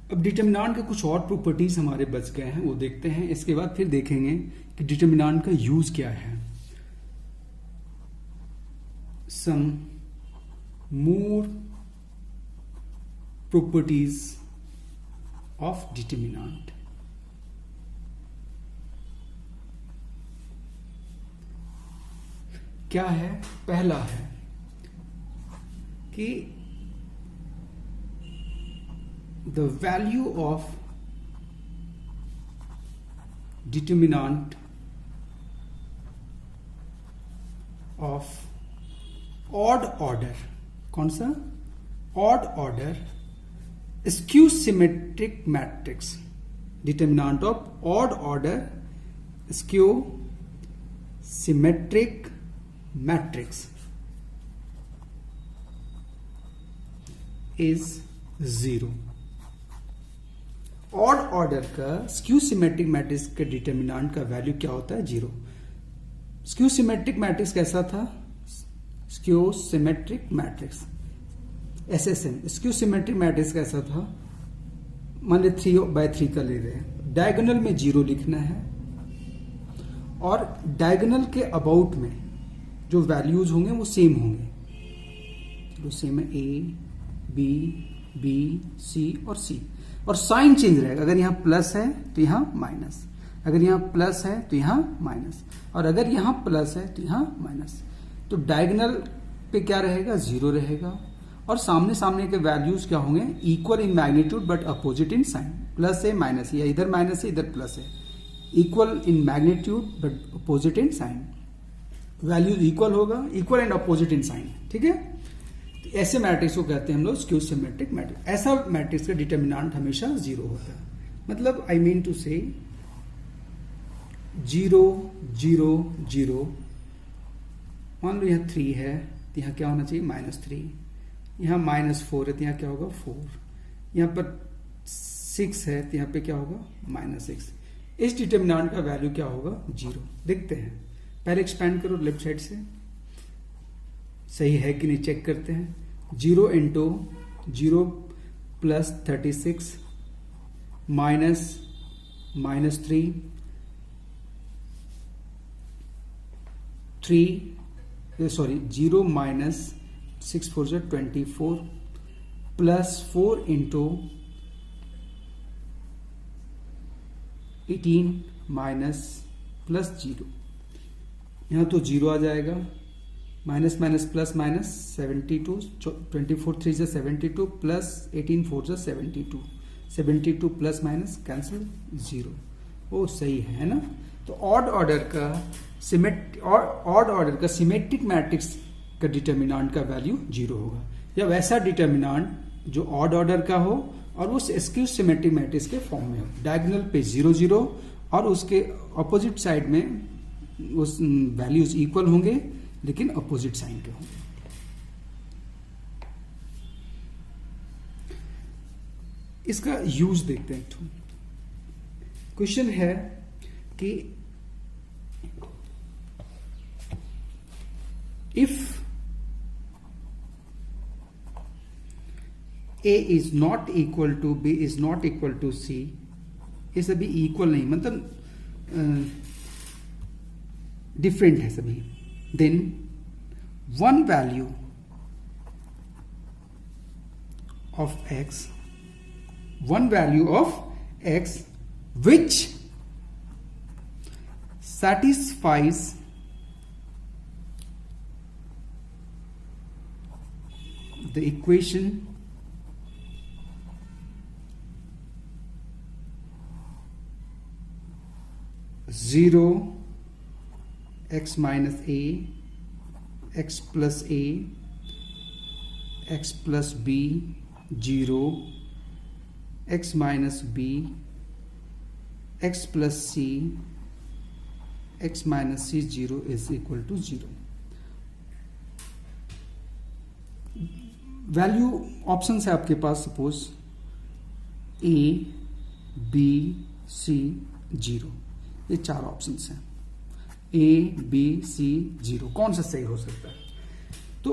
अब डिटर्मिनांट के कुछ और प्रॉपर्टीज हमारे बच गए हैं, वो देखते हैं। इसके बाद फिर देखेंगे कि डिटर्मिनांट का यूज क्या है। सम मोर प्रॉपर्टीज ऑफ डिटर्मिनांट। क्या है? पहला है कि the value of determinant of odd order, कौन सा? odd order skew symmetric matrix, determinant of odd order skew symmetric matrix is 0। Odd order का स्क्यू सिमेट्रिक मैट्रिक्स के डिटर्मिनेंट का वैल्यू क्या होता है? 0। स्क्यू सिमेट्रिक मैट्रिक्स कैसा था? Skew symmetric matrix SSM. Skew symmetric matrix कैसा था? मान ली 3/3 का ले रहे हैं, डायगोनल में 0 लिखना है और डायगोनल के अबाउट में जो वैल्यूज होंगे वो सेम होंगे। तो सेम है ए बी बी सी और सी, और साइन चेंज रहेगा। अगर यहां प्लस है तो यहां माइनस, अगर यहां प्लस है तो यहां माइनस, और अगर यहां प्लस है तो यहां माइनस। तो डायगोनल पे क्या रहेगा? 0 रहेगा, और सामने सामने के वैल्यूज क्या होंगे? Equal in magnitude but opposite in sign. Plus है माइनस है, इधर माइनस है इधर प्लस है, equal in magnitude but opposite in sign. Value equal होगा, equal and opposite in sign. ठीक है, ऐसे मैट्रिक्स को कहते हैं हम लोग स्क्यू सिमेट्रिक मैट्रिक्स। ऐसा मैट्रिक्स का डिटर्मिनेंट हमेशा 0 होता है। मतलब आई मीन टू से 0 0 0। मान लो यहाँ 3 है तो यहाँ क्या होना चाहिए? -3। यहाँ -4 है तो यहाँ क्या होगा? 4। यहाँ पर 6 है तो यहाँ पे क्या होगा? -6। इस डिटर्मिनेंट का वैल्यू क्या होगा? 0। देखते हैं, पहले एक्सपेंड करो लेफ्ट साइड से, सही है कि नहीं चेक करते हैं। 0 इंटू 0 प्लस 36 माइनस -3 0 माइनस 6 4 जो 24 प्लस 4 इंटू 18 माइनस प्लस 0। यहां तो 0 आ जाएगा, माइनस माइनस प्लस माइनस 72, 24 3 से 72 प्लस 18 4 से 72, 72 प्लस माइनस कैंसिल 0। वो सही है ना? तो ऑड ऑर्डर का सिमेट्रिक मैट्रिक्स का डिटर्मिनेंट का वैल्यू 0 होगा, या वैसा डिटर्मिनेंट जो ऑड ऑर्डर का हो और वो स्क्यू सिमेट्रिक मैट्रिक्स के फॉर्म में हो। डायगोनल पे 0 0 और उसके अपोजिट साइड में उस वैल्यूज इक्वल होंगे लेकिन अपोजिट साइन के होंगे। इसका यूज देखते हैं। क्वेश्चन है कि if A is not equal to B is not equal to C, ये सभी इक्वल नहीं, मतलब डिफरेंट है सभी, then one value of x which satisfies the equation zero x minus a x plus a x plus b 0 x minus b x plus c x minus c 0 is equal to 0। Value option है आपके पास, suppose a b c 0, ये चार option हैं। A B C 0 कौन सा सही हो सकता है? तो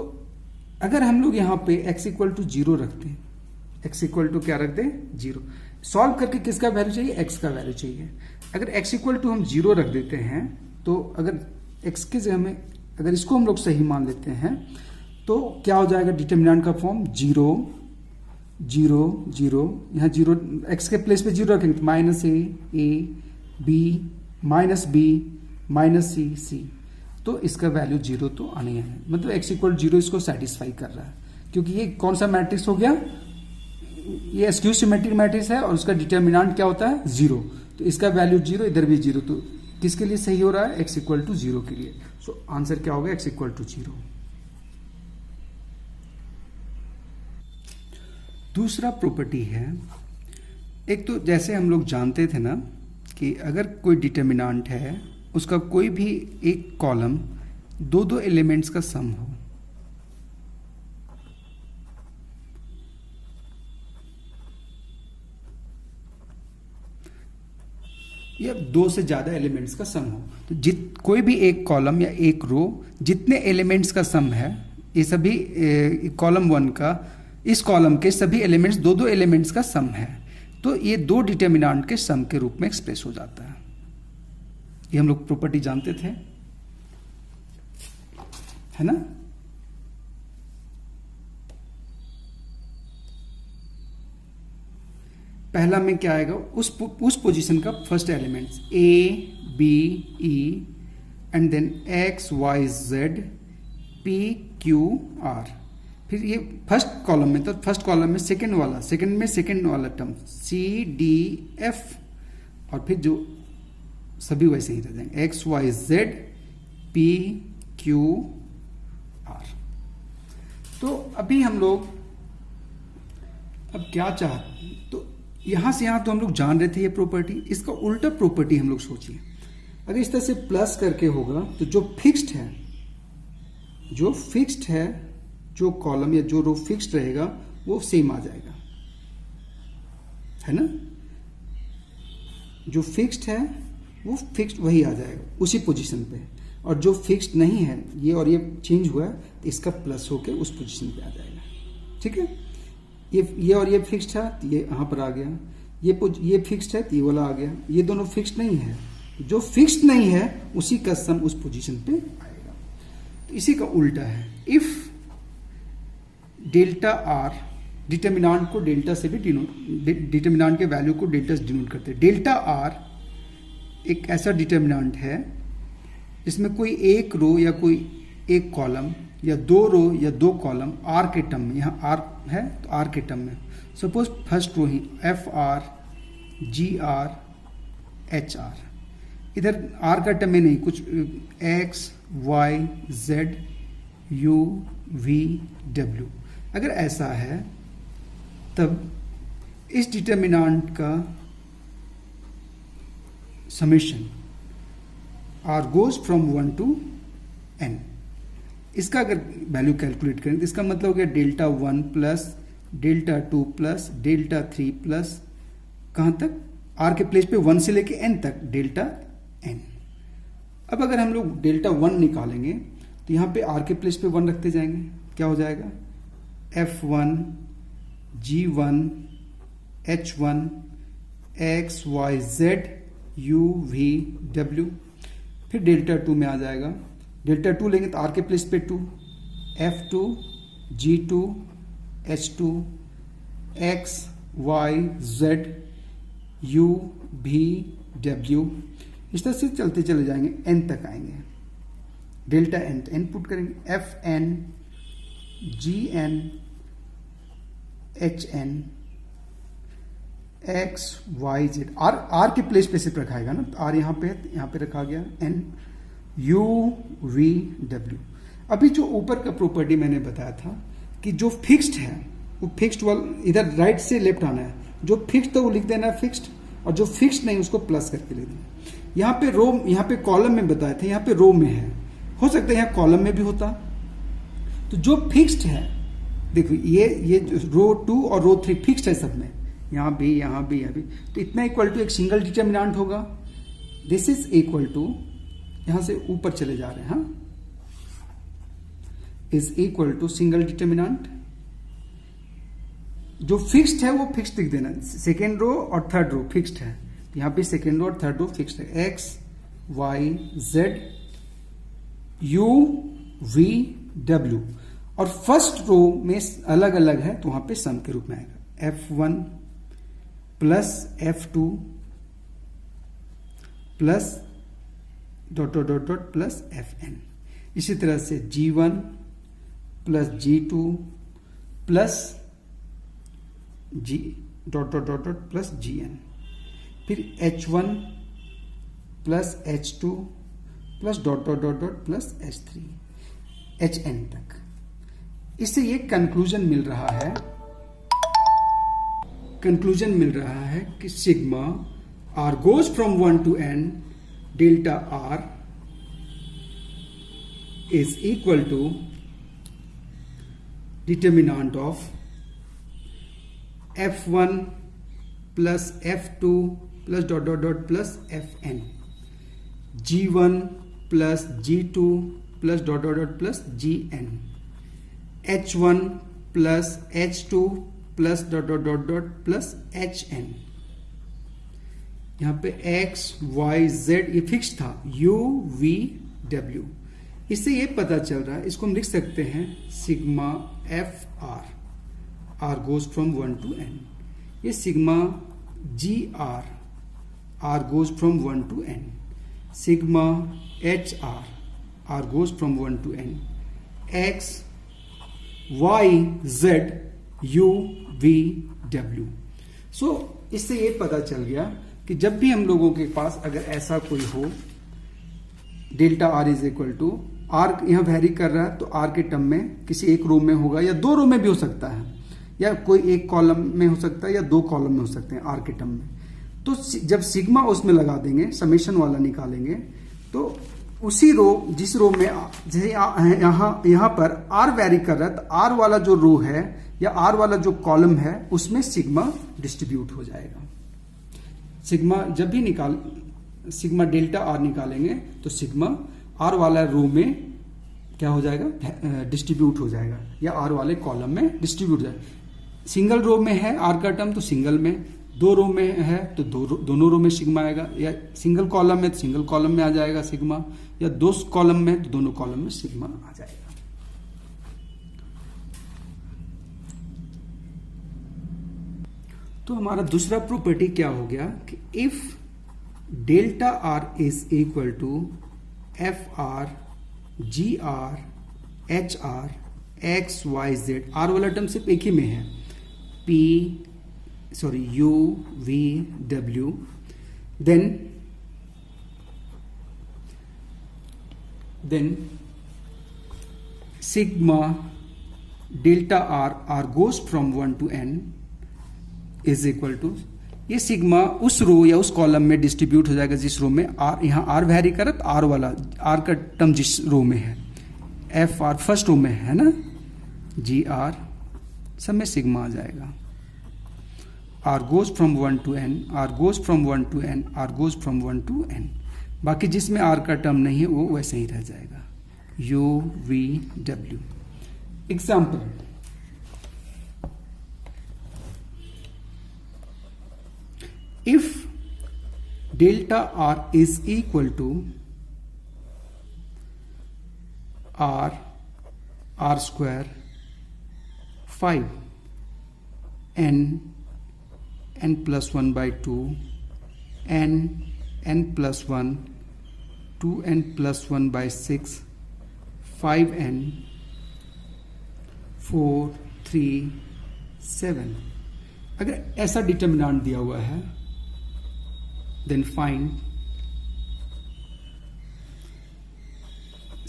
अगर हम लोग यहाँ पे x इक्वल टू 0 रखते हैं, x इक्वल टू क्या रख दे 0। सॉल्व करके किसका वैल्यू चाहिए, x का वैल्यू चाहिए। अगर x इक्वल टू हम 0 रख देते हैं तो अगर x की जगह में अगर इसको हम लोग सही मान लेते हैं तो क्या हो जाएगा डिटर्मिनेंट का फॉर्म 0 0 0, यहाँ 0 x के प्लेस पे 0 रखेंगे तो -a b -b -c c, तो इसका वैल्यू 0 तो आने है, मतलब x इक्वल 0 इसको सेटिस्फाई कर रहा है, क्योंकि ये कौन सा मैट्रिक्स हो गया, ये स्क्यू सिमेट्रिक मैट्रिक्स है और उसका डिटर्मिनेंट क्या होता है 0, तो इसका वैल्यू 0, इधर भी 0, तो किसके लिए सही हो रहा है, x इक्वल टू 0 के लिए। सो आंसर क्या होगा, x इक्वल टू 0। दूसरा प्रॉपर्टी है, एक तो जैसे हम लोग जानते थे ना कि अगर कोई डिटर्मिनेंट है उसका कोई भी एक कॉलम दो एलिमेंट्स का सम हो, या 2 से ज्यादा एलिमेंट्स का सम हो, तो कोई भी एक कॉलम या एक रो जितने एलिमेंट्स का सम है, ये सभी कॉलम 1 का इस कॉलम के सभी एलिमेंट्स दो एलिमेंट्स का सम है, तो ये 2 डिटर्मिनेंट के सम के रूप में एक्सप्रेस हो जाता है। ये हम लोग प्रॉपर्टी जानते थे, है ना। पहला में क्या आएगा, उस पोजीशन का first elements a b e and then x y z p q r, फिर ये फर्स्ट कॉलम में, तो फर्स्ट कॉलम में सेकंड वाला टर्म c d f, और फिर जो सभी वैसे ही रह जाएंगे x y z p q r। तो अभी हम लोग अब क्या चाहते, तो यहां से यहां तो हम लोग जान रहे थे ये प्रॉपर्टी, इसका उल्टा प्रॉपर्टी हम लोग सोचिए। अगर इस तरह से प्लस करके होगा तो जो फिक्स्ड है जो कॉलम या जो रो फिक्स्ड रहेगा वो सेम आ जाएगा, है ना। जो फिक्स्ड है वो फिक्स्ड वही आ जाएगा उसी पोजीशन पे, और जो फिक्स्ड नहीं है ये और ये चेंज हुआ है तो इसका प्लस होके उस पोजीशन पे आ जाएगा, ठीक है। ये और ये फिक्स्ड है तो ये यहाँ पर आ गया, ये फिक्स्ड है तो ये वाला आ गया, ये दोनों फिक्स्ड नहीं है, जो फिक्स्ड नहीं है उसी का सम उस पोजीशन पे आएगा। तो इसी का उल्टा है, इफ डेल्टा आर, डिटर्मिनेंट को डेल्टा से भी डिटर्मिनेंट के वैल्यू को डेल्टा से डिनोट करते हैं। डेल्टा आर एक ऐसा डिटर्मिनेंट है जिसमें कोई एक रो या कोई एक कॉलम या 2 रो या 2 कॉलम आर के टर्म में, यहाँ आर है तो आर के टर्म में, सपोज फर्स्ट रो ही F R G R H R, इधर आर का टर्म में नहीं, कुछ X Y Z you we W, अगर ऐसा है तब इस डिटर्मिनेंट का summation R goes from 1 to n, इसका अगर वैल्यू कैलकुलेट करें तो इसका मतलब हो गया delta 1 plus delta 2 plus delta 3 plus कहां तक, आर के प्लेस पे 1 से लेके n तक डेल्टा n। अब अगर हम लोग डेल्टा 1 निकालेंगे तो यहां पे आर के प्लेस पे 1 रखते जाएंगे, क्या हो जाएगा f1 g1 h1 x y z u v w, फिर डेल्टा 2 में आ जाएगा, डेल्टा 2 लेंगे तो आर के प्लेस पे 2 f2 g2 h2 x y z u v w, इस तरह से चलते चले जाएंगे n तक आएंगे, डेल्टा n तो n पुट करेंगे fn gn hn x y z, r के प्लेस पे सिर्फ रखाएगा ना, तो आर यहाँ पे रखा गया n u v w। अभी जो ऊपर का प्रॉपर्टी मैंने बताया था कि जो फिक्स्ड है वो फिक्स्ड वाला इधर राइट से लेफ्ट आना है, जो फिक्स्ड था वो लिख देना है फिक्स्ड, और जो फिक्स्ड नहीं उसको प्लस करके लिख देना। यहाँ पे रो, यहाँ पे कॉलम में बताए थे, यहाँ पे रो में है, हो सकता है यहाँ कॉलम में भी होता। तो जो फिक्स्ड है, देखो ये रो 2 और रो 3 फिक्स्ड है सब में, यहाँ भी यहाँ भी यहाँ भी, तो इतना इक्वल टू एक सिंगल डिटर्मिनेंट होगा, दिस इज इक्वल टू, यहां से ऊपर चले जा रहे हैं, हाँ, is equal to single determinant जो फिक्स्ड है वो फिक्स्ड लिख देना, सेकेंड रो और थर्ड रो फिक्स्ड है, तो यहां पे सेकेंड रो और थर्ड रो फिक्स्ड है, x Y Z you we डब्ल्यू, और फर्स्ट रो में अलग अलग है तो वहां पे सम के रूप में आएगा, F1 plus F2 plus dot dot dot dot plus Fn। इसी तरह से G1 plus G2 plus G dot dot dot dot plus Gn, फिर H1 plus H2 plus dot dot dot dot plus H3 Hn तक। इससे ये conclusion मिल रहा है कि sigma r goes from 1 to n delta r is equal to determinant of F1 plus F2 plus dot dot dot plus Fn, G1 plus G2 plus dot dot dot plus Gn, H1 plus H2 plus dot dot dot dot plus Hn। यहां पे x y z ये fix था, u v w, इससे ये पता चल रहा है, इसको हम लिख सकते हैं sigma f r goes from 1 to n, ये sigma g r goes from 1 to n, sigma h r goes from 1 to n, x y z u v w। सो इससे ये पता चल गया कि जब भी हम लोगों के पास अगर ऐसा कोई हो, delta r is equal to r यहां वेरी कर रहा है तो आर के टर्म में किसी एक रो में होगा या दो रो में भी हो सकता है, या कोई एक कॉलम में हो सकता है या दो कॉलम में हो सकते हैं आर के टर्म में। तो जब सिग्मा उसमें लगा देंगे, समेशन वाला निकालेंगे, तो उसी रो जिस रो में जैसे यहां पर आर वेरी कर रहा है तो आर वाला जो रो है या आर वाला जो कॉलम है उसमें सिग्मा डिस्ट्रीब्यूट हो जाएगा। सिग्मा जब भी सिग्मा डेल्टा आर निकालेंगे तो सिग्मा आर वाला रो में क्या हो जाएगा, डिस्ट्रीब्यूट हो जाएगा, या आर वाले कॉलम में डिस्ट्रीब्यूट हो जाएगा। सिंगल रो में है आर का टर्म तो सिंगल में, दो रो में है तो दोनों रो में सिग्मा आएगा, या सिंगल कॉलम में तो सिंगल कॉलम में आ जाएगा सिग्मा, या दो कॉलम में तो दोनों कॉलम में सिग्मा आ जाएगा। तो हमारा दूसरा प्रॉपर्टी क्या हो गया कि if delta r is equal to f R G R H r x Y z, r वाला टर्म सिर्फ एक ही में है, यू वी डब्ल्यू, then sigma delta r goes from 1 to n is equal to, ये सिग्मा उस row या उस कॉलम में डिस्ट्रीब्यूट हो जाएगा जिस रो में आर, यहां आर वेरी करे तो आर वाला आर का टर्म जिस रो में है, एफ आर फर्स्ट रो में है ना, जी आर सब में सिग्मा आ जाएगा। R goes from 1 to n, r goes from 1 to n, r goes from 1 to n, बाकी जिसमें आर का टर्म नहीं है वो वैसे ही रह जाएगा, you V W. Example, if delta r is equal to r square 5 n plus 1 by 2 n plus 1 2n plus 1 by 6 5n 4 3 7, अगर ऐसा डिटर्मिनेंट दिया हुआ है then find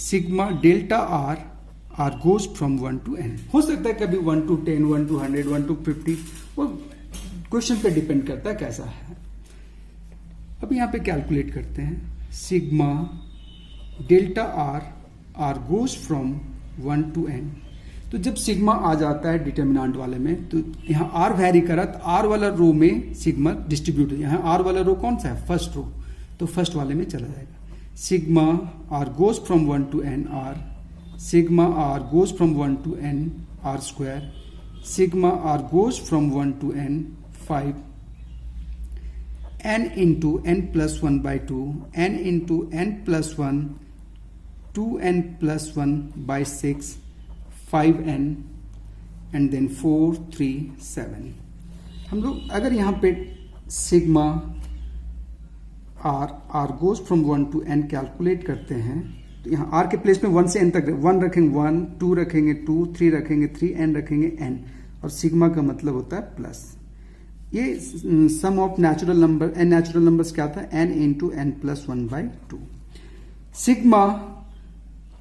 sigma delta r goes from 1 to n। हो सकता है कभी 1 to 10, 1 to 100, 1 to 50, वो क्वेश्चन पे डिपेंड करता है कैसा है। अब यहां पे कैलकुलेट करते हैं, sigma delta r goes from 1 to n, तो जब सिग्मा आ जाता है डिटर्मिनेंट वाले में तो यहाँ आर वेरी करा तो आर वाला रो में सिग्मा डिस्ट्रीब्यूट, यहाँ आर वाला रो कौन सा है, फर्स्ट रो, तो फर्स्ट वाले में चला जाएगा। Sigma r goes from 1 to n r, sigma r goes from 1 to n r square sigma r goes from 1 to n 5 n into n plus 1 by 2 n into n plus 1 2n plus 1 by 6 5n and then 4 3 7। हम लोग अगर यहाँ पे sigma r goes from 1 to n calculate करते हैं तो यहाँ r के प्लेस में 1 से n तक 1 रखेंगे 1 2 रखेंगे 2 3 रखेंगे 3 n रखेंगे n और सिग्मा का मतलब होता है प्लस। ये sum of natural number n natural numbers क्या था n into n plus 1 by 2। Sigma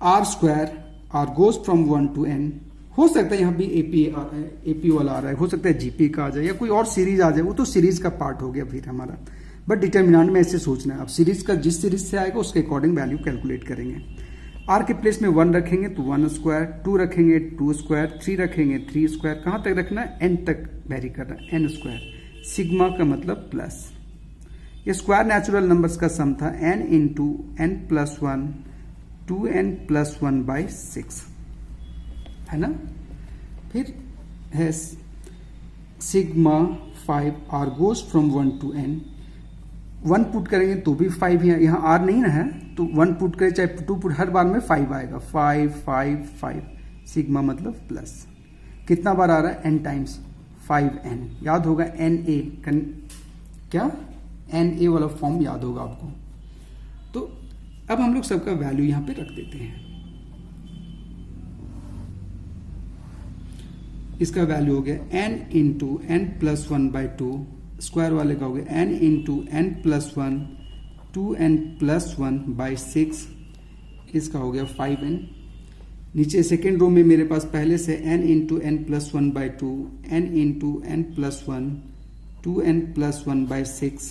R square R goes from 1 to n, हो सकता है यहाँ भी एपी वाला आ रहा है, हो सकता है जीपी का आ जाए या कोई और सीरीज आ जाए, वो तो सीरीज का पार्ट हो गया फिर हमारा, बट डिटर्मिनेंट में ऐसे सोचना है। अब सीरीज का जिस सीरीज से आएगा उसके अकॉर्डिंग वैल्यू कैलकुलेट करेंगे। आर के प्लेस में 1 रखेंगे तो 1 स्क्वायर, 2 रखेंगे 2 स्क्वायर, 3 रखेंगे 3 स्क्वायर, कहां तक रखना है n तक वेरी करना है n स्क्वायर। सिग्मा का मतलब प्लस, ये स्क्वायर नेचुरल नंबर्स का सम था n into n plus 1 2n plus 1 by 6 है ना। फिर है sigma 5 r goes from 1 to n, 1 put करेंगे तो भी 5 है, यहाँ r नहीं ना है तो 1 पुट करें चाहे 2 पुट, हर बार में 5 आएगा, 5 5 5। सिग्मा मतलब प्लस, कितना बार आ रहा है n टाइम्स 5n, याद होगा na क्या na वाला फॉर्म याद होगा आपको। तो अब हम लोग सबका वैल्यू यहां पे रख देते हैं। इसका वैल्यू हो गया n into n plus 1 by 2, square वाले का हो गया n into n plus 1 2n plus 1 by 6, इसका हो गया 5n। नीचे सेकेंड रो में मेरे पास पहले से n into n plus 1 by 2 n into n plus 1 2n plus 1 by 6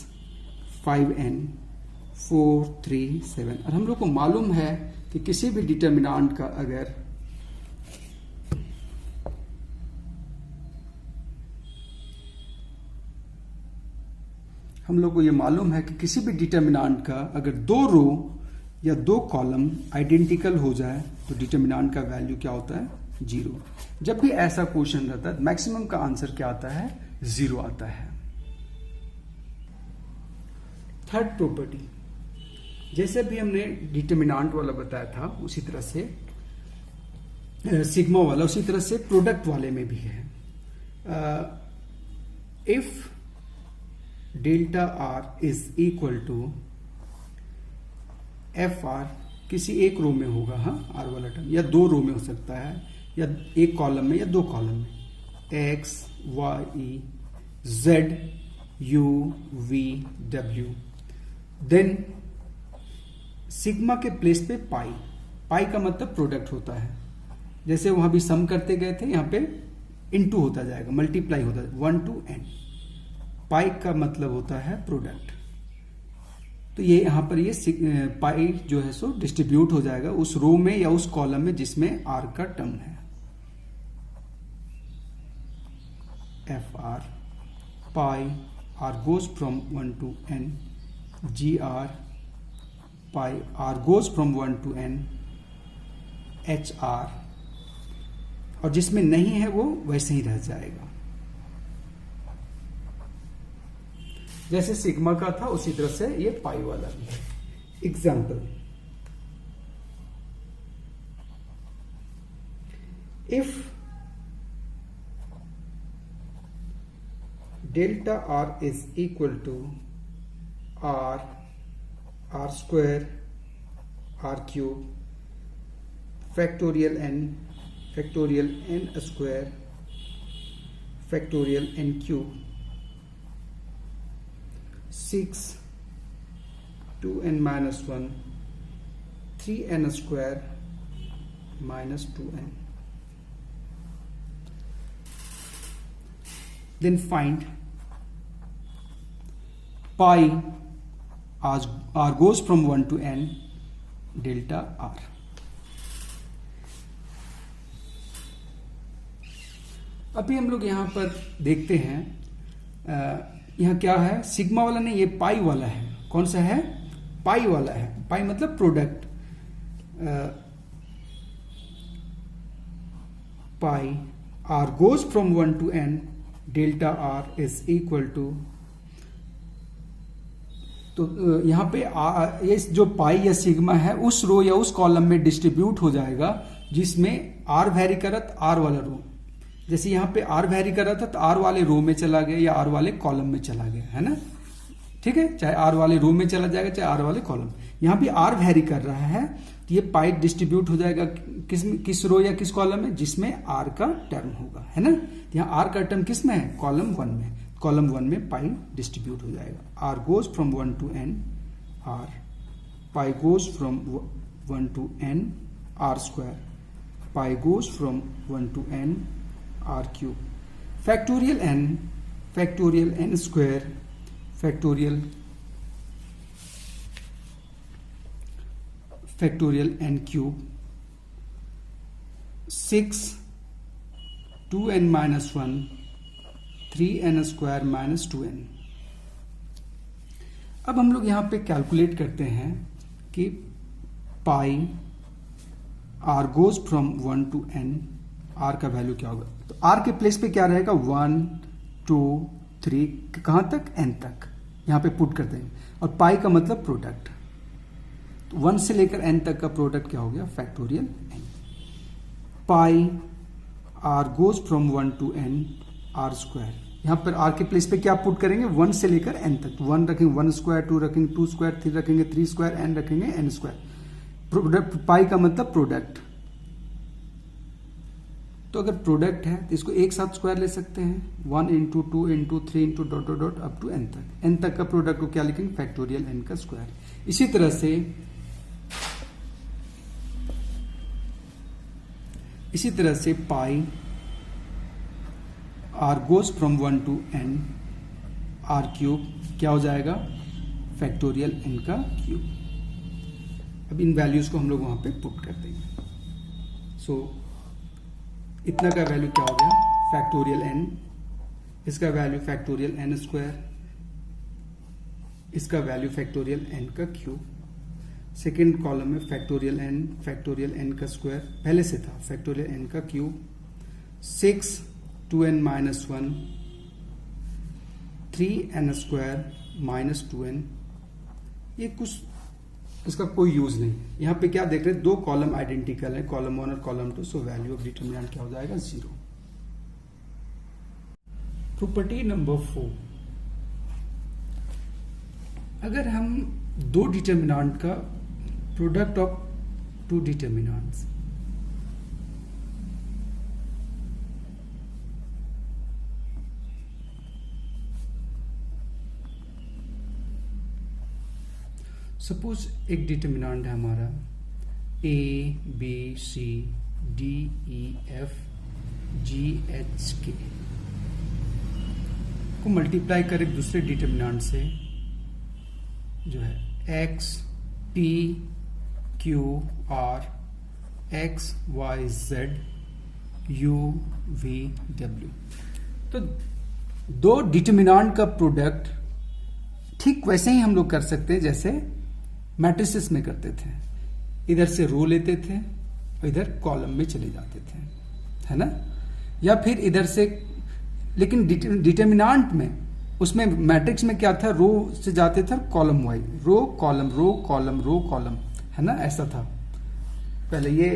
5n 4 3 7। और हम लोग को मालूम है कि किसी भी डिटर्मिनेंट का अगर हम लोग को ये मालूम है कि किसी भी डिटर्मिनेंट का अगर 2 रो या 2 कॉलम आइडेंटिकल हो जाए तो डिटर्मिनेंट का वैल्यू क्या होता है 0। जब भी ऐसा क्वेश्चन रहता है मैक्सिमम का आंसर क्या आता है 0 आता है। थर्ड प्रॉपर्टी, जैसे भी हमने डिटर्मिनेंट वाला बताया था उसी तरह से सिग्मा वाला, उसी तरह से प्रोडक्ट वाले में भी है। If delta r is equal to f r, किसी एक रो में होगा, हाँ आर वाला टर्म, या 2 रो में हो सकता है, या एक कॉलम में या 2 कॉलम में, x Y Z you we डब्ल्यू, देन सिग्मा के प्लेस पे पाई, पाई का मतलब प्रोडक्ट होता है। जैसे वहां भी सम करते गए थे, यहां पे इनटू होता जाएगा, मल्टीप्लाई होता है 1 to n। पाई का मतलब होता है प्रोडक्ट, तो ये यहां पर ये पाई जो है सो डिस्ट्रीब्यूट हो जाएगा उस रो में या उस कॉलम में जिसमें आर का टर्म है। F r pi r goes from 1 to n, g r pi r goes from 1 to n, h r, और जिसमें नहीं है वो वैसे ही रह जाएगा। जैसे सिग्मा का था उसी तरह से ये पाई वाला भी है। Example, if delta r is equal to r r square r cube factorial n square factorial n cube 6 2n minus 1 3n square minus 2n, then find pi as r goes from 1 to n delta r। अभी हम लोग यहां पर देखते हैं यहाँ क्या है, सिग्मा वाला नहीं, ये पाई वाला है। कौन सा है? पाई वाला है। पाई मतलब product, pi r goes from 1 to n, delta r is equal to, तो यहाँ पे ये जो पाई या सिग्मा है उस रो या उस कॉलम में डिस्ट्रीब्यूट हो जाएगा जिसमें r वैरी करत r वाला रो। जैसे यहाँ पे r वैरी कर रहा था तो r वाले रो में चला गया या r वाले कॉलम में चला गया, है ना। ठीक है, चाहे r वाले रो में चला जाएगा चाहे r वाले कॉलम। यहाँ पे r वैरी कर रहा है तो ये पाई डिस्ट्रीब्यूट हो जाएगा किस रो या किस कॉलम में, जिसमें r का टर्म होगा, है ना। यहाँ r का टर्म किस में है, कॉलम 1 में। कॉलम 1 में पाई डिस्ट्रीब्यूट हो जाएगा। r goes from 1 to n r, pi goes from 1 to n r square, pi goes from 1 to n r cube, factorial n square, factorial n cube, 6 2n minus 1 3n square minus 2n। अब हम लोग यहां पे calculate करते हैं कि pi r goes from 1 to n, r का value क्या होगा। तो r के प्लेस पे क्या रहेगा, 1 2 3 कहां तक, n तक, यहां पे पुट करते हैं। और पाई का मतलब प्रोडक्ट, तो 1 से लेकर n तक का प्रोडक्ट क्या हो गया, factorial n। Pi r goes from 1 to n r square, यहां पर r के प्लेस पे क्या पुट करेंगे, 1 से लेकर n तक। 1 रखेंगे 1 स्क्वायर, 2 रखेंगे 2 स्क्वायर, 3 रखेंगे 3 स्क्वायर, n रखेंगे n स्क्वायर। प्रोडक्ट, पाई का मतलब प्रोडक्ट, तो अगर प्रोडक्ट है तो इसको एक साथ स्क्वायर ले सकते हैं, 1 into 2 into 3 into dot dot dot up to n तक। n तक का प्रोडक्ट को क्या लिखेंगे, फैक्टोरियल n का स्क्वायर। इसी तरह से pi r goes from 1 to n r cube क्या हो जाएगा, फैक्टोरियल n का क्यूब। अब इन वैल्यूज को हम लोग वहां पे पुट कर देंगे। सो इतना का वैल्यू क्या हो गया, फैक्टोरियल n, इसका वैल्यू फैक्टोरियल n स्क्वायर, इसका वैल्यू फैक्टोरियल n का क्यूब। सेकेंड कॉलम में फैक्टोरियल n का स्क्वायर पहले से था, फैक्टोरियल n का cube, 6 2n minus 1 3n square minus 2n। ये कुछ इसका कोई यूज नहीं। यहां पे क्या देख रहे हैं, दो कॉलम आइडेंटिकल है, कॉलम 1 और column 2, so value of determinant क्या हो जाएगा, 0। प्रॉपर्टी नंबर 4, अगर हम दो डिटरमिनेंट का product of two determinants, suppose एक डिटरमिनेंट है हमारा a b c d e f g h k को मल्टीप्लाई कर एक दूसरे डिटरमिनेंट से जो है x p q r x y z u v w। तो दो डिटरमिनेंट का प्रोडक्ट ठीक वैसे ही हम लोग कर सकते हैं जैसे मैट्रिसेस में करते थे। इधर से रो लेते थे और इधर कॉलम में चले जाते थे, है ना। या फिर इधर से, लेकिन डिटरमिनेंट में, उसमें मैट्रिक्स में क्या था, रो से जाते थे column wise, row column row column row column, है ना, ऐसा था पहले। ये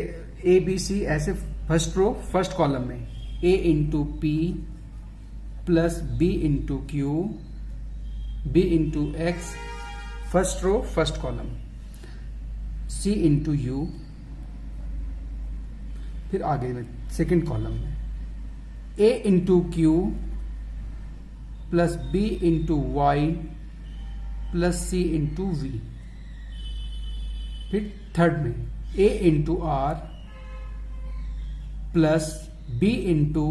ए बी सी ऐसे फर्स्ट रो फर्स्ट कॉलम में a into P plus b into Q b into X, first row first column, c into U, फिर आगे में सेकेंड कॉलम में a into Q plus b into Y plus c into V, फिर third में a into R plus b into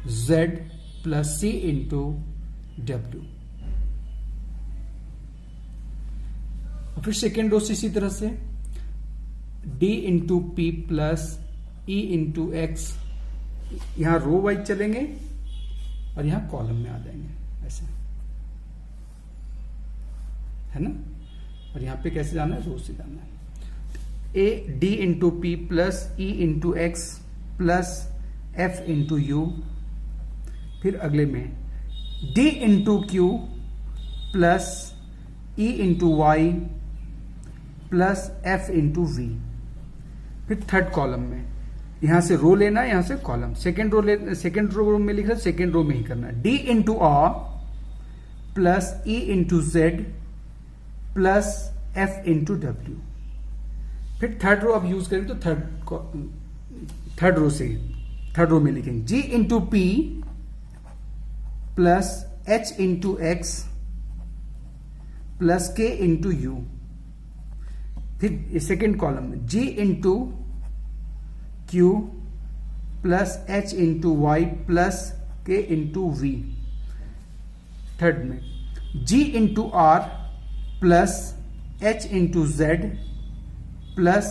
Z plus c into W. और फिर second row से इसी तरह से d into P plus e into x, यहां row wise चलेंगे और यहां कॉलम में आ जाएंगे ऐसे, है ना। और यहां पे कैसे जाना है, रो से जाना है। a d into P plus e into X plus F into U, फिर अगले में D into Q plus E into Y plus F into V. फिर थर्ड कॉलम में यहां से रो लेना है, यहां से कॉलम, सेकेंड रो में लिख रहा, सेकेंड रो में ही करना है। D into R plus E into Z plus F into W. फिर थर्ड रो अब यूज करें तो थर्ड रो में लिखेंगे G into P plus H into X plus K into U. फिर सेकेंड कॉलम में G into Q plus H into Y plus K into V. Third में G into R plus H into Z plus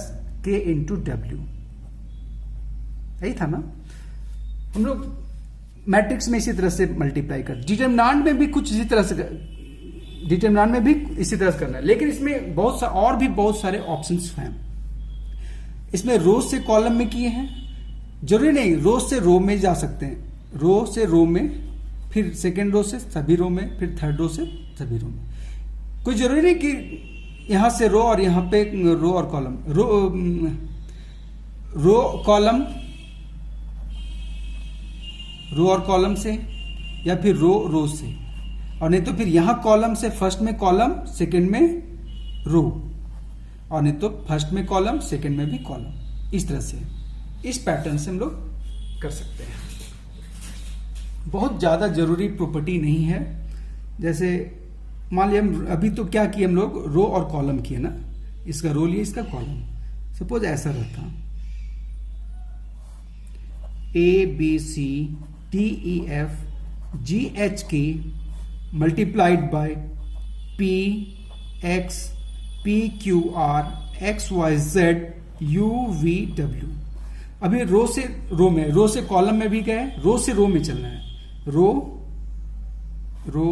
K into W. यही था ना, हम लोग matrix में इसी तरह से मल्टीप्लाई कर, डिटरमिनेंट में भी कुछ इसी तरह से, डिटरमिनेंट में भी इसी तरह से करना है। लेकिन इसमें और भी बहुत सारे ऑप्शंस हैं। इसमें रो से कॉलम में किए हैं, जरूरी नहीं रो से रो में जा सकते हैं, रो से रो में, फिर सेकेंड रो से सभी रो में, फिर थर्ड रो से सभी रो में। कोई जरूरी नहीं कि यहां से रो और यहां पे रो और कॉलम, रो कॉलम, रो और कॉलम से, या फिर रो से, और नहीं तो फिर यहां कॉलम से फर्स्ट में कॉलम सेकंड में रो, और नहीं तो फर्स्ट में कॉलम सेकंड में भी कॉलम। इस तरह से, इस पैटर्न से हम लोग कर सकते हैं। बहुत ज्यादा जरूरी प्रॉपर्टी नहीं है। जैसे मान लिया हम अभी तो क्या किए हम लोग, रो और कॉलम किए ना, इसका रो लिया, इसका कॉलम। सपोज ऐसा रहता A B C D E F G H K multiplied by P X P Q R x Y Z you we W. अभी रो से रो में, रो से कॉलम में भी गए, रो से रो में चलना है, रो रो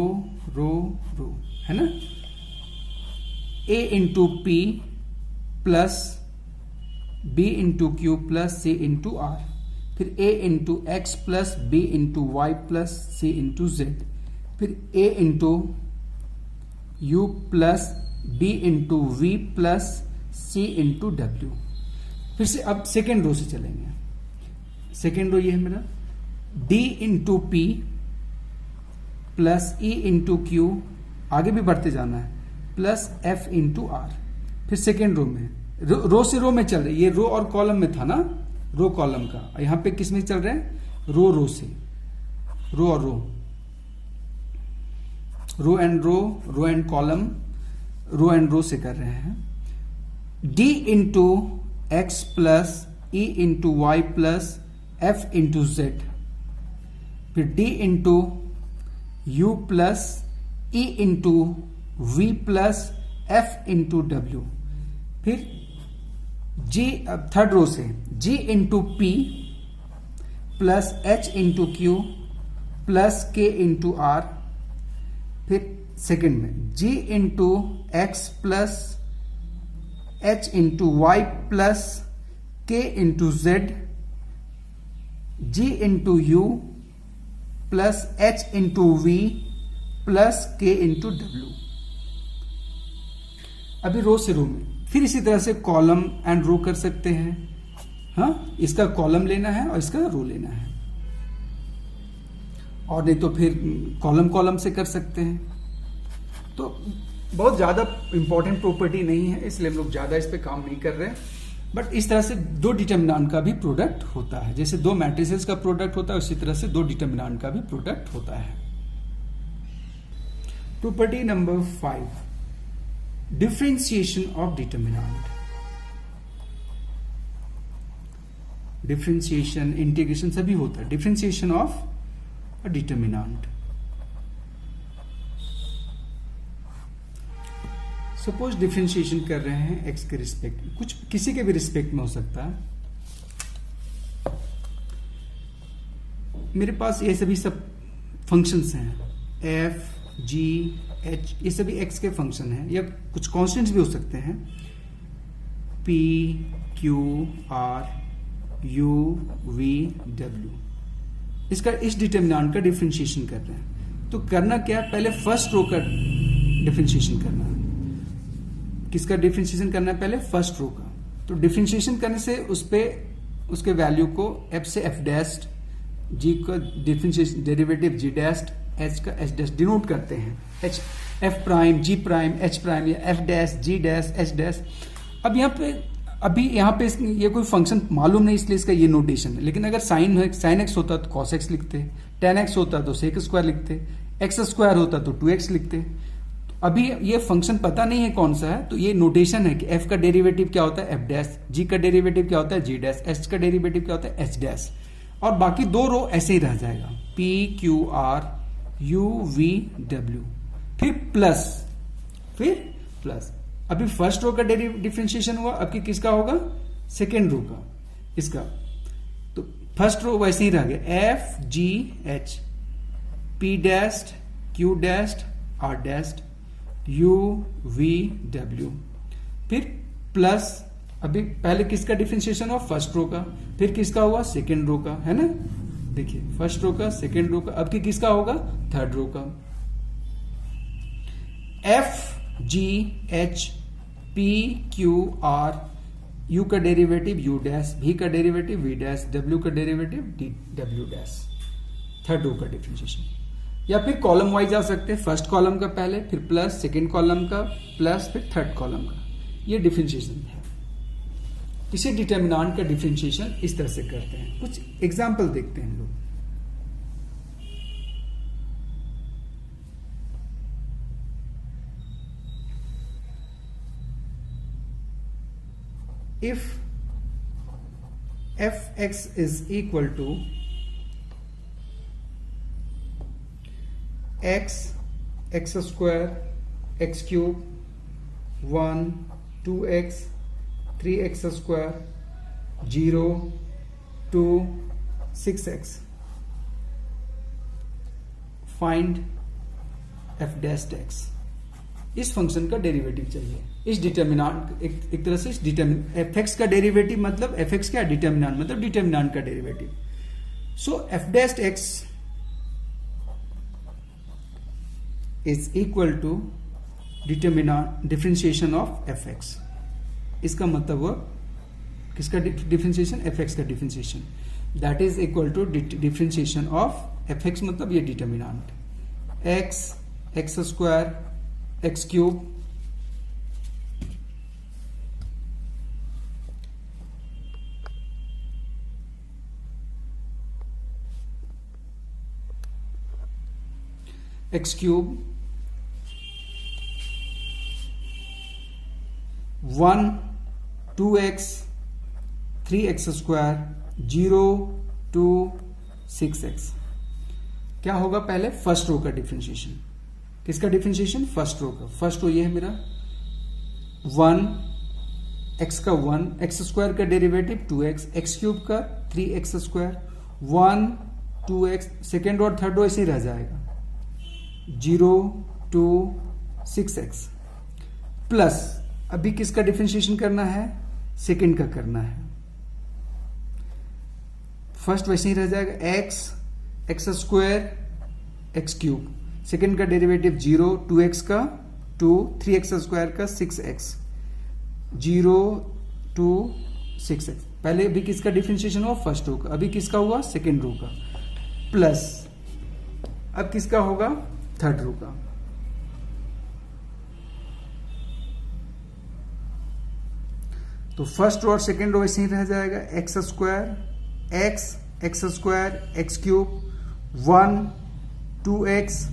रो रो, है ना। A into P plus B into Q plus C into R, फिर A into X plus B into Y plus C into Z, फिर A into U plus B into V plus C into W. फिर से अब second row से चलेंगे। Second row ये है मेरा, D into P plus E into Q, आगे भी बढ़ते जाना है, प्लस एफ इंटू आर। फिर सेकेंड रो में, रो से रो में चल रहे, ये रो और कॉलम में था ना, रो कॉलम का, यहां पे किस में चल रहे हैं, रो से, रो और row and column, row and row से कर रहे हैं। D into X plus E into Y plus F into Z, फिर D into U plus E into V plus F into W. फिर जी, थर्ड रो से G into P plus H into Q plus K into R. फिर second में G into X plus H into Y plus K into Z, G into U plus H into V plus K into W. अभी row से रो में, फिर इसी तरह से column and रो कर सकते हैं। हाँ, इसका कॉलम लेना है और इसका रो लेना है, और नहीं तो फिर कॉलम से कर सकते हैं। तो बहुत ज्यादा इंपॉर्टेंट प्रॉपर्टी नहीं है, इसलिए हम लोग ज्यादा इस पे काम नहीं कर रहे हैं। बट इस तरह से दो डिटरमिनेंट का भी प्रोडक्ट होता है, जैसे दो मैट्रिसेस का प्रोडक्ट होता है उसी तरह से दो डिटरमिनेंट का भी प्रोडक्ट होता है। Property number 5, differentiation of determinant. Differentiation, integration सभी होता है। Differentiation of a determinant. Suppose differentiation कर रहे हैं एक्स के रिस्पेक्ट में, कुछ किसी के भी रिस्पेक्ट में हो सकता है। मेरे पास ये सभी सब फंक्शंस हैं, एफ जी एच, ये सभी एक्स के फंक्शन हैं, या कुछ कॉन्स्टेंट्स भी हो सकते हैं, P Q R you V W. इसका इस डिटर्मिनेंट का डिफरेंशिएशन कर रहे हैं। तो करना क्या है, पहले फर्स्ट रो का डिफरेंशिएशन करना है। किसका डिफरेंशिएशन करना है, पहले फर्स्ट रो का। तो डिफरेंशिएशन करने से उस पे उसके वैल्यू को f से f डैश, g का differentiation derivative g dash, h का h डैश डिनोट करते हैं। h f prime, g prime, h prime या f dash, g dash, h dash. अब यहाँ पे ये कोई फंक्शन मालूम नहीं, इसलिए इसका ये नोटेशन है। लेकिन अगर साइन x होता तो cos x लिखते, tan x होता तो sec स्क्वायर लिखते, x स्क्वायर होता तो 2x लिखते। तो अभी ये फंक्शन पता नहीं है कौन सा है, तो ये नोटेशन है कि f का डेरिवेटिव क्या होता है f डैश, g का डेरिवेटिव क्या होता है g डैश, h का डेरिवेटिव क्या होता है h डैश। और बाकी दो रो ऐसे ही रह जाएगा, p q r u v w, फिर प्लस। अभी फर्स्ट रो का डिफरेंशिएशन हुआ, अब किसका होगा, सेकेंड रो का, इसका। तो फर्स्ट रो वैसे ही रह गया, F G H, P dash, Q dash, R dash, U we W, फिर प्लस। अभी पहले किसका डिफरेंशिएशन हुआ, फर्स्ट रो का, फिर किसका हुआ, सेकेंड रो का, है ना। देखिए फर्स्ट रो का, सेकेंड रो का, अब किसका होगा, थर्ड रो का। F G H P Q R, U का डेरिवेटिव यू डैश, भी का डेरिवेटिव वी डैश, डब्ल्यू का derivative D W dash, third row का डिफरेंशिएशन। या फिर कॉलम वाइज आ सकते हैं, फर्स्ट कॉलम का पहले, फिर प्लस, सेकेंड कॉलम का प्लस, फिर थर्ड कॉलम का। ये डिफरेंशिएशन है। इसे डिटर्मिनेंट का डिफरेंशिएशन इस तरह से करते हैं। कुछ एग्जाम्पल देखते हैं हम लोग। If fx is equal to x square, x cube, 1, 2x, 3x square, 0, 2, 6x, find f dash x। इस फंक्शन का डेरिवेटिव चाहिए। इस डिटर्मिनेंट एक तरह से एफ एक्स का डेरिवेटिव मतलब एफ एक्स क्या, डिटर्मिनेंट मतलब डिटर्मिनेंट का derivative. So F dash X is equal to determinant differentiation of F X. इसका मतलब हुआ किसका डिफरेंशिएशन, एफ एक्स का differentiation, that is equal to differentiation of F X मतलब ये determinant, X, X square, X cube, X cube, 1, 2x, 3x square, 0, 2, 6x। क्या होगा, पहले फर्स्ट रो का डिफरेंशिएशन। किसका डिफरेंशिएशन, फर्स्ट रो का। फर्स्ट रो ये है मेरा 1, x का 1, x स्क्वायर का डेरिवेटिव 2x, x क्यूब का 3x स्क्वायर, 1, 2x, सेकेंड और थर्ड रो ऐसे ही रह जाएगा, 0, 2, 6x, प्लस अभी किसका डिफरेंशिएशन करना है, सेकेंड का करना है। फर्स्ट वैसे ही रह जाएगा, x square, x cube, second का डेरिवेटिव 0, 2x का 2, 3x स्क्वायर का 6x, 0, 2, 6x। पहले अभी किसका डिफरेंशिएशन हुआ, फर्स्ट रो का, अभी किसका हुआ, सेकेंड रो का, प्लस अब किसका होगा, थर्ड रो का। तो फर्स्ट रो और सेकेंड रो ऐसे ही रह जाएगा, x square, x square, X cube, 1, 2x,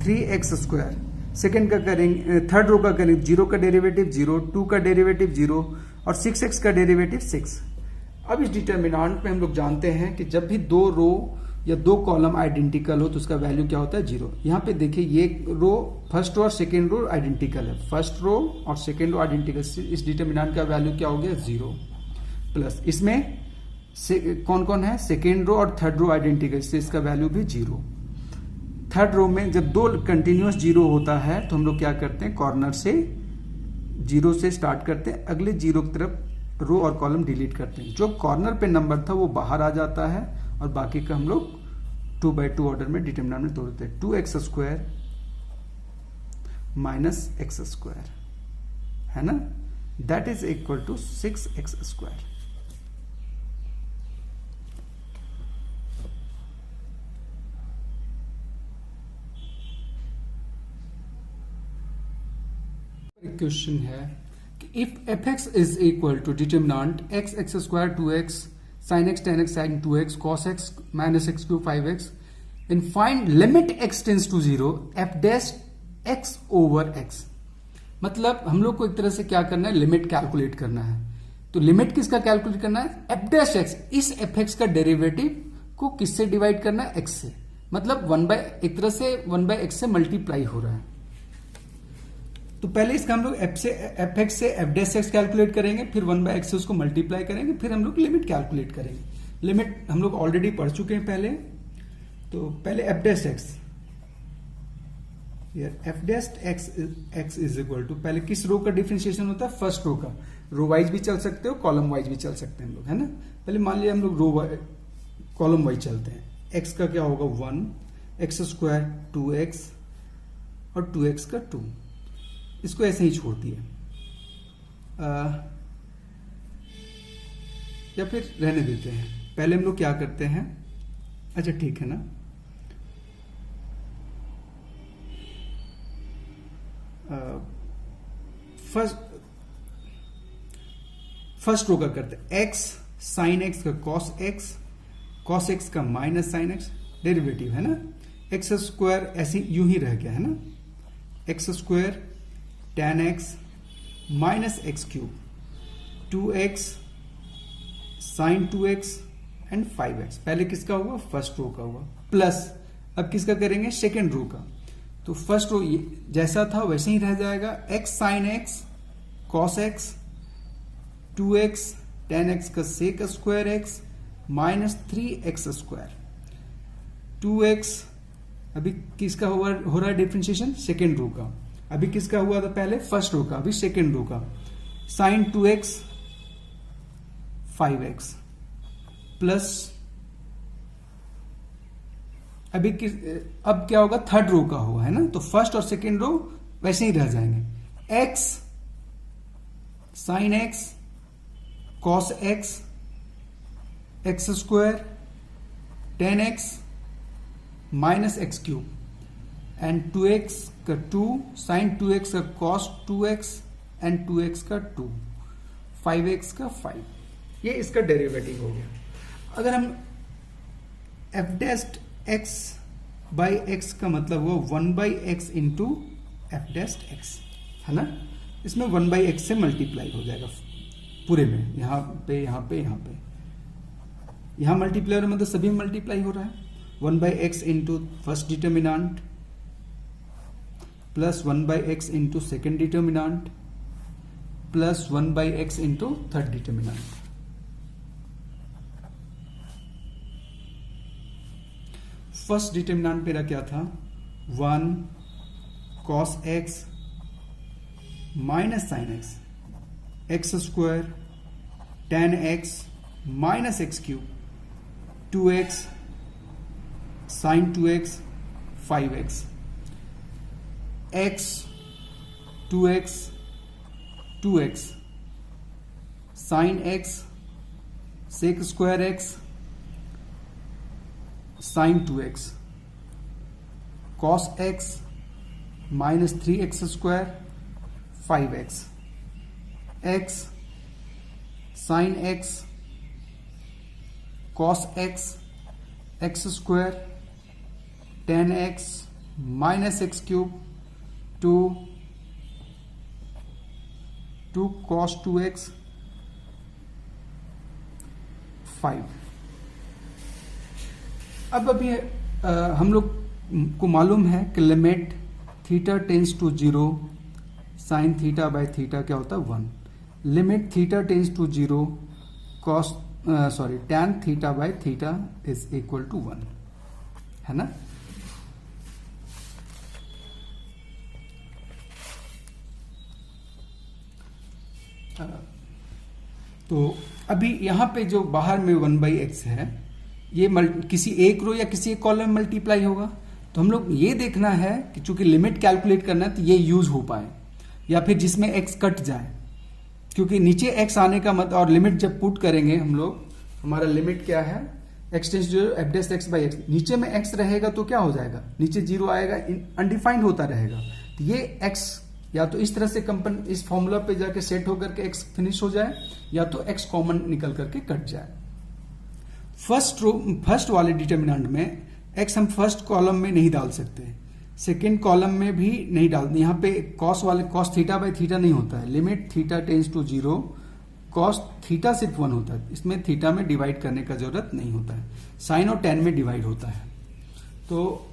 3x square. Second का करेंगे, थर्ड रो का करेंगे, 0 का डेरिवेटिव 0, 2 का डेरिवेटिव 0 और 6x का डेरिवेटिव 6। अब इस डिटर्मिनेंट में हम लोग जानते हैं कि जब भी दो रो या दो कॉलम आइडेंटिकल हो तो उसका वैल्यू क्या होता है, 0। यहाँ पे देखिए ये रो, फर्स्ट रो और सेकेंड रो आइडेंटिकल है, फर्स्ट रो और सेकेंड रो आइडेंटिकल, इस डिटर्मिनेंट का वैल्यू क्या हो गया, 0। प्लस इसमें कौन कौन है, सेकेंड रो और थर्ड रो आइडेंटिकल, इससे इसका वैल्यू भी 0। थर्ड रो में जब दो कंटिन्यूअस 0 होता है तो हम लोग क्या करते हैं, कॉर्नर से 0 से स्टार्ट करते हैं, अगले 0 की तरफ रो और कॉलम डिलीट करते हैं। जो कॉर्नर पे नंबर था वो बाहर आ जाता है और बाकी का हम लोग 2/2 ऑर्डर में डिटरमिनेंट में तोड़ देते हैं। 2x² माइनस x² है ना, that is equal to 6x²। Question है कि if f(x) is equal to determinant x² 2x sin x tan x sin 2x cos x minus x³ 5x and find limit x tends to 0 f dash x over x। मतलब हम लोग को एक तरह से क्या करना है, लिमिट कैलकुलेट करना है। तो लिमिट किसका कैलकुलेट करना है, f dash x, इस fx का डेरिवेटिव को किससे डिवाइड करना है, x से। मतलब एक तरह से 1/x से मल्टीप्लाई हो रहा है। तो पहले इसका हम लोग fx से f dash x कैलकुलेट करेंगे, फिर 1/x से उसको मल्टीप्लाई करेंगे, फिर हम लोग लिमिट कैलकुलेट करेंगे। लिमिट हम लोग ऑलरेडी पढ़ चुके हैं पहले। तो पहले f dash x, f dash x is equal to, पहले किस रो का डिफरेंशिएशन होता है, फर्स्ट रो का। रो वाइज भी चल सकते हो, कॉलम वाइज भी चल सकते हैं हम लोग, है ना। पहले मान लिया हम लोग कॉलम वाइज चलते हैं। x का क्या होगा 1, x² 2x और 2x का 2, इसको ऐसे ही छोड़ दिए या फिर रहने देते हैं। पहले हम लोग क्या करते हैं, अच्छा ठीक है ना, फर्स्ट रो का करते हैं। x साइन x का cos x का माइनस साइन x, डेरिवेटिव है ना। x² ऐसे यूं ही रह गया है ना, x² tan x minus x³, 2x sine 2x and 5x। पहले किसका हुआ, फर्स्ट रो का हुआ, प्लस अब किसका करेंगे, सेकेंड रो का। तो फर्स्ट रो जैसा था वैसे ही रह जाएगा, x sine x cos x 2x tan x का sec² x minus 3x²। 2x अभी किसका हो रहा है डिफरेंशिएशन, सेकेंड रो का। अभी किसका हुआ था, पहले फर्स्ट रो का, अभी सेकेंड रो का। साइन 2x 5x प्लस अब क्या होगा, थर्ड रो का हुआ है ना। तो फर्स्ट और सेकेंड रो वैसे ही रह जाएंगे। x sine x cos x x² tan x minus x³ and 2x का 2 साइन 2x का cos 2x एंड 2x का 2 5x का 5, ये इसका डेरिवेटिव हो गया। अगर हम f dash x by x का मतलब हुआ 1/x into f dash x, है ना। इसमें 1/x से मल्टीप्लाई हो जाएगा पूरे में, यहाँ पे यहाँ पे यहाँ पे, यहाँ मल्टीप्लाई हो रहा है मतलब सभी मल्टीप्लाई हो रहा है। 1/x into first determinant plus 1/x into second determinant plus 1/x into third determinant. First determinant मेरा क्या था, 1 cos x minus sine x x² tan x minus x³ 2x sine 2x 5x x 2x 2x sine x sec² x sine 2x cos x minus 3x² 5x x sine x cos x x² tan x minus x³ 2 cos 2x 5। अब अभी हम लोग को मालूम है कि limit theta tends to 0 sine theta by theta क्या होता है 1। Limit theta tends to 0 cos tan theta by theta is equal to 1, है ना। तो अभी यहां पे जो बाहर में 1/x है, ये किसी एक रो या किसी एक कॉलम में मल्टीप्लाई होगा। तो हम लोग ये देखना है कि चूंकि लिमिट कैलकुलेट करना है तो ये यूज हो पाए, या फिर जिसमें एक्स कट जाए, क्योंकि नीचे एक्स आने का मतलब, और लिमिट जब पुट करेंगे हम लोग, हमारा लिमिट क्या है, X tends to F dash X by X, नीचे में एक्स रहेगा तो क्या हो जाएगा, नीचे जीरो आएगा, अनडिफाइंड होता रहेगा। तो ये एक्स या तो इस तरह से इस फॉर्मूला पे जाके सेट होकर के एक्स फिनिश हो जाए, या तो एक्स कॉमन निकल करके कट जाए। फर्स्ट वाले डिटर्मिनेंट में एक्स हम फर्स्ट कॉलम में नहीं डाल सकते, सेकेंड कॉलम में भी नहीं डालते। यहाँ पे कॉस थीटा बाई थीटा नहीं होता है, limit theta tends to zero, cos theta सिर्फ 1 होता है, इसमें थीटा में डिवाइड करने का जरूरत नहीं होता है, साइन और टेन में डिवाइड होता है। तो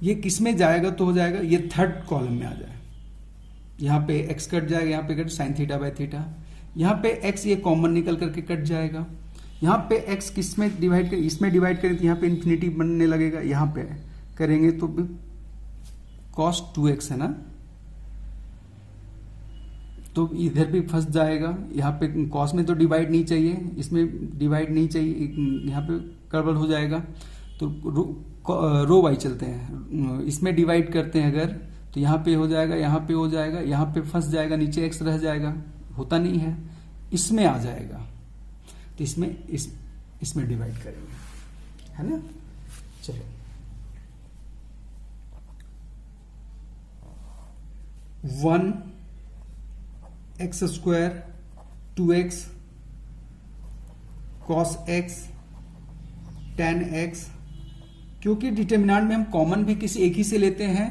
ये किस में जाएगा, तो हो जाएगा ये थर्ड कॉलम में आ जाए, यहाँ पे एक्स कट जाएगा, यहाँ पे cut sine theta by theta, यहाँ पे एक्स ये कॉमन निकल करके कट जाएगा, यहाँ पे एक्स किस में डिवाइड कर, इसमें डिवाइड करें तो यहाँ पे इन्फिनिटी बनने लगेगा, यहाँ पे करेंगे तो cos 2x है ना, तो इधर भी फंस जाएगा, यहाँ पे cos में तो डिवाइड नहीं चाहिए, इसमें डिवाइड नहीं चाहिए, यहाँ पे गड़बड़ हो जाएगा। तो रो वाई चलते हैं, इसमें डिवाइड करते हैं अगर, तो यहाँ पे हो जाएगा, यहाँ पे हो जाएगा, यहाँ पे फंस जाएगा, नीचे x रह जाएगा, होता नहीं है, इसमें आ जाएगा, तो इसमें डिवाइड करेंगे, है ना। चलो 1 x square 2x cos x tan x, क्योंकि डिटर्मिनेंट में हम कॉमन भी किसी एक ही से लेते हैं,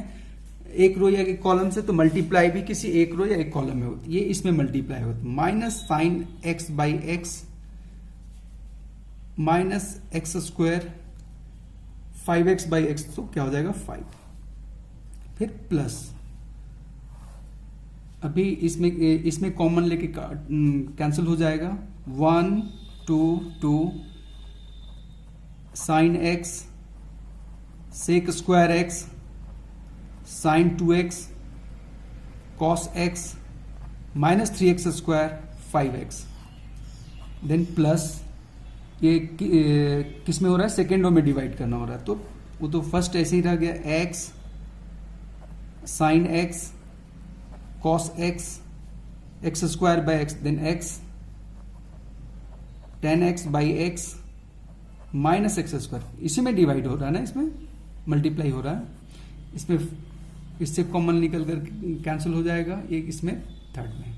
एक रो या एक कॉलम से, तो मल्टीप्लाई भी किसी एक रो या एक कॉलम में होती है, ये इसमें मल्टीप्लाई होती है। Minus sine x by X minus X square 5x by X, तो क्या हो जाएगा 5, फिर प्लस, अभी इसमें कॉमन लेके कैंसिल हो जाएगा, 1 2 2 sine X sec square X sine 2x cos X minus 3x square 5x, then plus, ये किस में हो रहा है, सेकेंड रो में डिवाइड करना हो रहा है, तो वो तो फर्स्ट ऐसे ही रह गया, x sine x cos x x square by X, then x tan x by X minus X square, इसी में डिवाइड हो रहा है ना, इसमें मल्टीप्लाई हो रहा है, इसमें इससे कॉमन निकल कर कैंसिल हो जाएगा, ये इसमें थर्ड में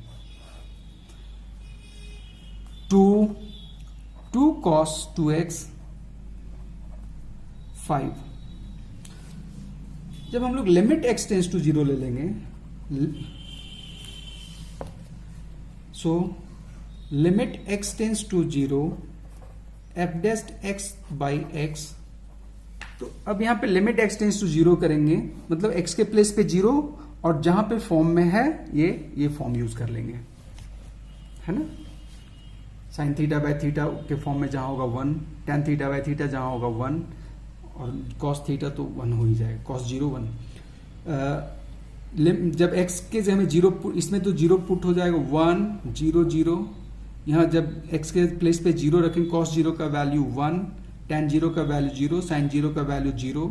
2 cos 2x 5। जब हम लोग लिमिट x टेंस टू 0 ले लेंगे, so limit x tends to 0 f dash x by x, तो अब यहां पे लिमिट x टेंस टू 0 करेंगे, मतलब x के प्लेस पे 0, और जहां पे फॉर्म में है ये फॉर्म यूज कर लेंगे, है ना। साइन थीटा बाई थीटा के फॉर्म में जहां होगा 1, टेन थीटा बाई थीटा जहां होगा 1, और कॉस थीटा तो 1 हो ही जाएगा, कॉस 0 1। जब x के जगह में 0, इसमें तो 0 पुट हो जाएगा, 1 0 0, यहाँ जब x के प्लेस पे 0 रखेंगे, कॉस 0 का वैल्यू 1, tan 0 का वैल्यू 0, साइन 0 का value 0,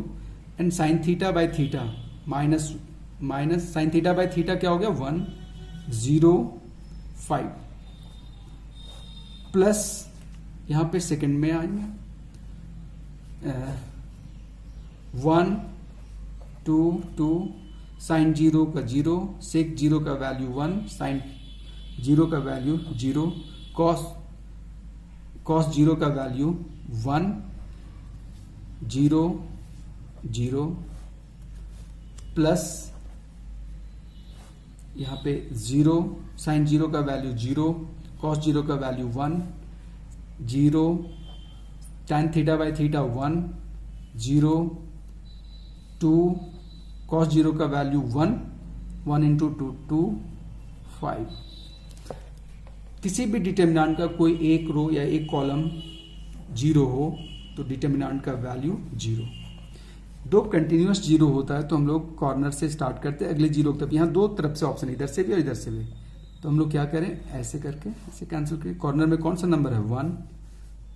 and sine theta by theta minus sine theta by theta क्या हो गया 1 0 5, प्लस यहां पे सेकंड में आएंगे 1 2 2 साइन 0 का 0, सेक 0 का वैल्यू 1, साइन 0 का वैल्यू 0, कॉस 0 का वैल्यू 1 0 0, प्लस यहां पे 0, साइन 0 का वैल्यू 0, कॉस 0 का value 1 0, tan theta by theta 1 0 2, cos 0 का वैल्यू 1 इंटू 2 2 5। किसी भी डिटर्मिनेंट का कोई एक रो या एक कॉलम 0 हो तो डिटर्मिनेंट का वैल्यू 0। दो कंटिन्यूअस 0 होता है तो हम लोग कॉर्नर से स्टार्ट करते हैं अगले 0 तक। यहाँ दो तरफ से ऑप्शन, इधर से भी और इधर से भी, तो हम लोग क्या करें, ऐसे करके ऐसे कैंसिल करें। कॉर्नर में कौन सा नंबर है 1,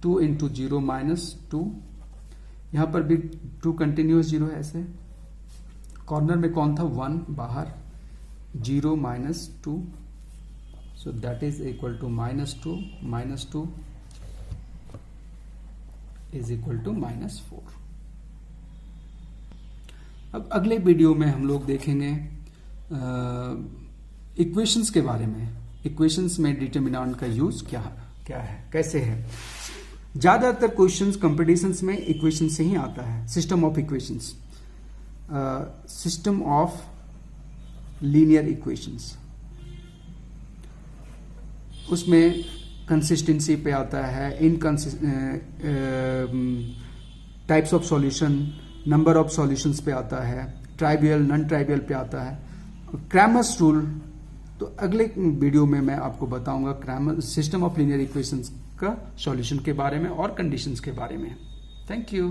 2 इंटू 0 माइनस 2, यहां पर भी 2 कंटिन्यूस 0 है ऐसे, कॉर्नर में कौन था 1 बाहर, 0 minus 2, so that is equal to -2 is equal to -4। अब अगले वीडियो में हम लोग देखेंगे इक्वेशंस के बारे में। इक्वेशंस में डिटर्मिनेंट का यूज क्या है, कैसे है। ज्यादातर क्वेश्चंस कंपटीशंस में इक्वेशन से ही आता है। System of equations, system of linear equations, उसमें कंसिस्टेंसी पे आता है, types of solution, number of solutions पे आता है, ट्राइवियल नॉन ट्राइवियल पे आता है, क्रैमर्स रूल। तो अगले वीडियो में मैं आपको बताऊंगा सिस्टम ऑफ लीनियर इक्वेशंस का सॉल्यूशन के बारे में और कंडीशंस के बारे में। Thank you.